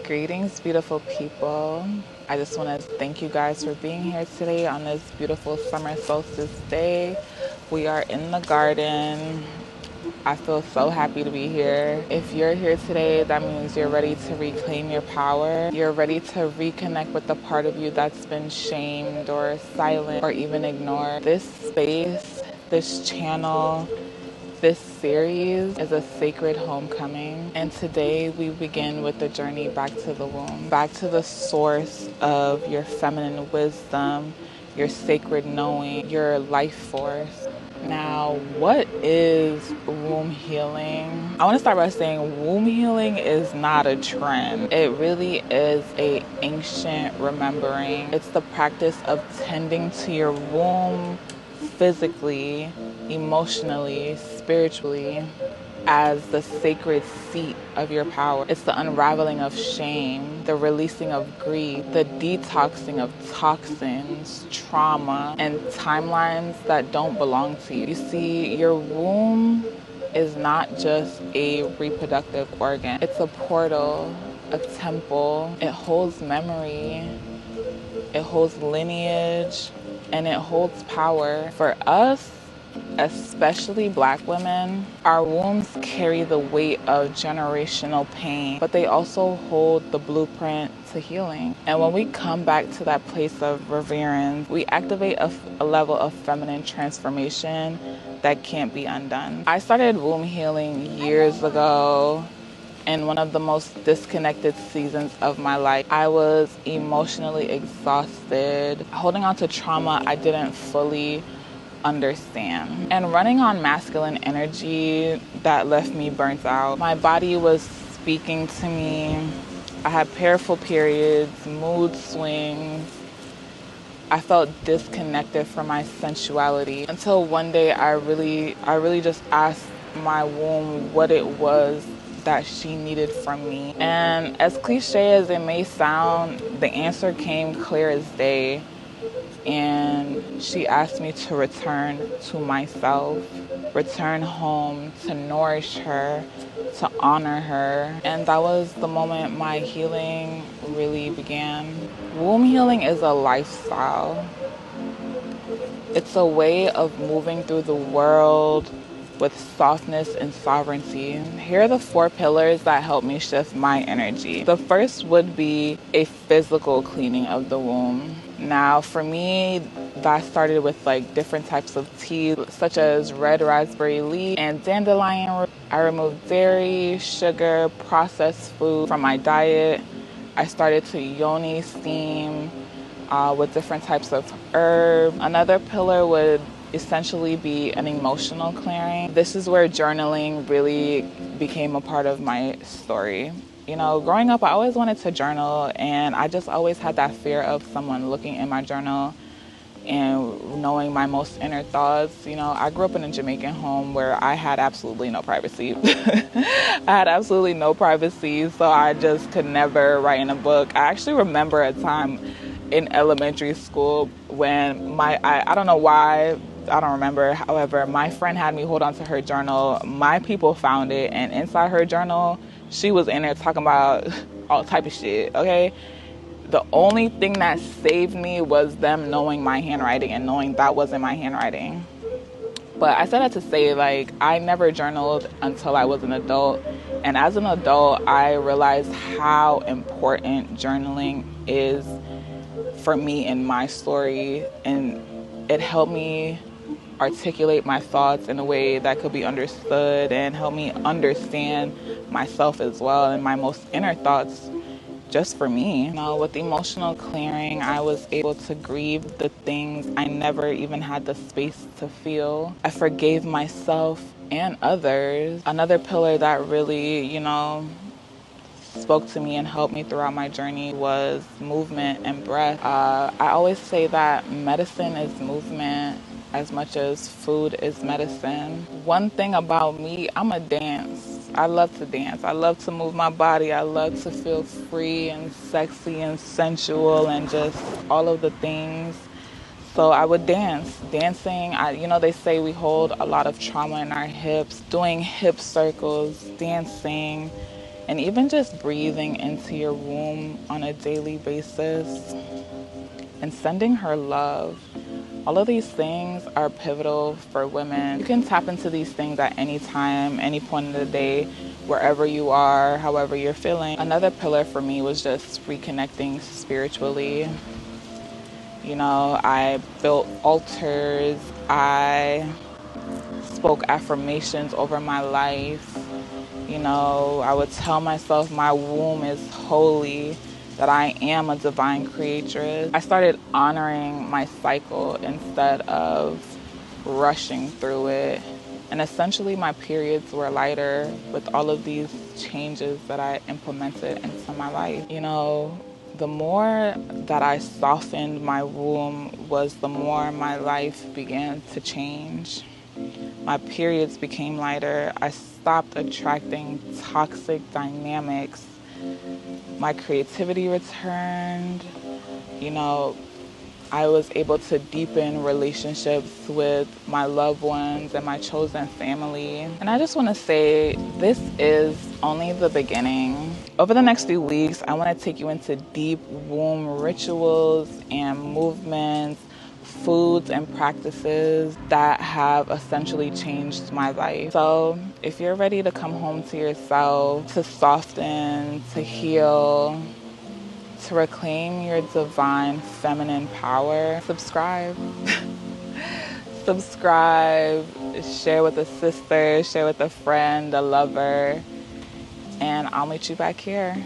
Greetings, beautiful people. I just want to thank you guys for being here today on this beautiful summer solstice day. We are in the garden. I feel so happy to be here. If you're here today, that means you're ready to reclaim your power. You're ready to reconnect with the part of you that's been shamed or silent or even ignored. This space, this channel, this series is a sacred homecoming, and today we begin with the journey back to the womb, back to the source of your feminine wisdom, your sacred knowing, your life force. Now, what is womb healing? I want to start by saying womb healing is not a trend. It really is an ancient remembering. It's the practice of tending to your womb physically, emotionally, spiritually, as the sacred seat of your power. It's the unraveling of shame, the releasing of grief, the detoxing of toxins, trauma, and timelines that don't belong to you. You see, your womb is not just a reproductive organ. It's a portal, a temple. It holds memory, it holds lineage, and it holds power. For us, especially Black women, our wombs carry the weight of generational pain, but they also hold the blueprint to healing. And when we come back to that place of reverence, we activate a level of feminine transformation that can't be undone. I started womb healing years ago in one of the most disconnected seasons of my life. I was emotionally exhausted, holding on to trauma I didn't fully understand, and running on masculine energy that left me burnt out. My body was speaking to me. I had painful periods, mood swings. I felt disconnected from my sensuality until one day I really just asked my womb what it was that she needed from me. And as cliche as it may sound, the answer came clear as day. And she asked me to return to myself, return home, to nourish her, to honor her. And that was the moment my healing really began. Womb healing is a lifestyle. It's a way of moving through the world with softness and sovereignty. Here are the 4 pillars that help me shift my energy. The first would be a physical cleaning of the womb. Now, for me, that started with different types of tea, such as red raspberry leaf and dandelion root. I removed dairy, sugar, processed food from my diet. I started to yoni steam with different types of herb. Another pillar would essentially be an emotional clearing. This is where journaling really became a part of my story. You know, growing up, I always wanted to journal, and I just always had that fear of someone looking in my journal and knowing my most inner thoughts. You know, I grew up in a Jamaican home where I had absolutely no privacy. I had absolutely no privacy, so I just could never write in a book. I actually remember a time in elementary school when I don't know why, I don't remember. However, my friend had me hold on to her journal. My people found it, and inside her journal, she was in there talking about all type of shit, okay? The only thing that saved me was them knowing my handwriting and knowing that wasn't my handwriting. But I said that to say, I never journaled until I was an adult. And as an adult, I realized how important journaling is for me in my story. And it helped me articulate my thoughts in a way that could be understood and help me understand myself as well and my most inner thoughts just for me. You know, with emotional clearing, I was able to grieve the things I never even had the space to feel. I forgave myself and others. Another pillar that really, spoke to me and helped me throughout my journey was movement and breath. I always say that medicine is movement as much as food is medicine. One thing about me, I'm a dance. I love to dance. I love to move my body. I love to feel free and sexy and sensual and just all of the things. So I would dance. Dancing, they say we hold a lot of trauma in our hips. Doing hip circles, dancing, And even just breathing into your womb on a daily basis and sending her love. All of these things are pivotal for women. You can tap into these things at any time, any point of the day, wherever you are, however you're feeling. Another pillar for me was just reconnecting spiritually. You know, I built altars, I spoke affirmations over my life. You know, I would tell myself my womb is holy, that I am a divine creatress. I started honoring my cycle instead of rushing through it. And essentially my periods were lighter with all of these changes that I implemented into my life. You know, the more that I softened my womb was the more my life began to change. My periods became lighter. I stopped attracting toxic dynamics. My creativity returned. You know, I was able to deepen relationships with my loved ones and my chosen family. And I just want to say this is only the beginning. Over the next few weeks, I want to take you into deep womb rituals and movements, foods and practices that have essentially changed my life. So if you're ready to come home to yourself, to soften, to heal, to reclaim your divine feminine power, subscribe. Subscribe, share with a sister, share with a friend, a lover, and I'll meet you back here.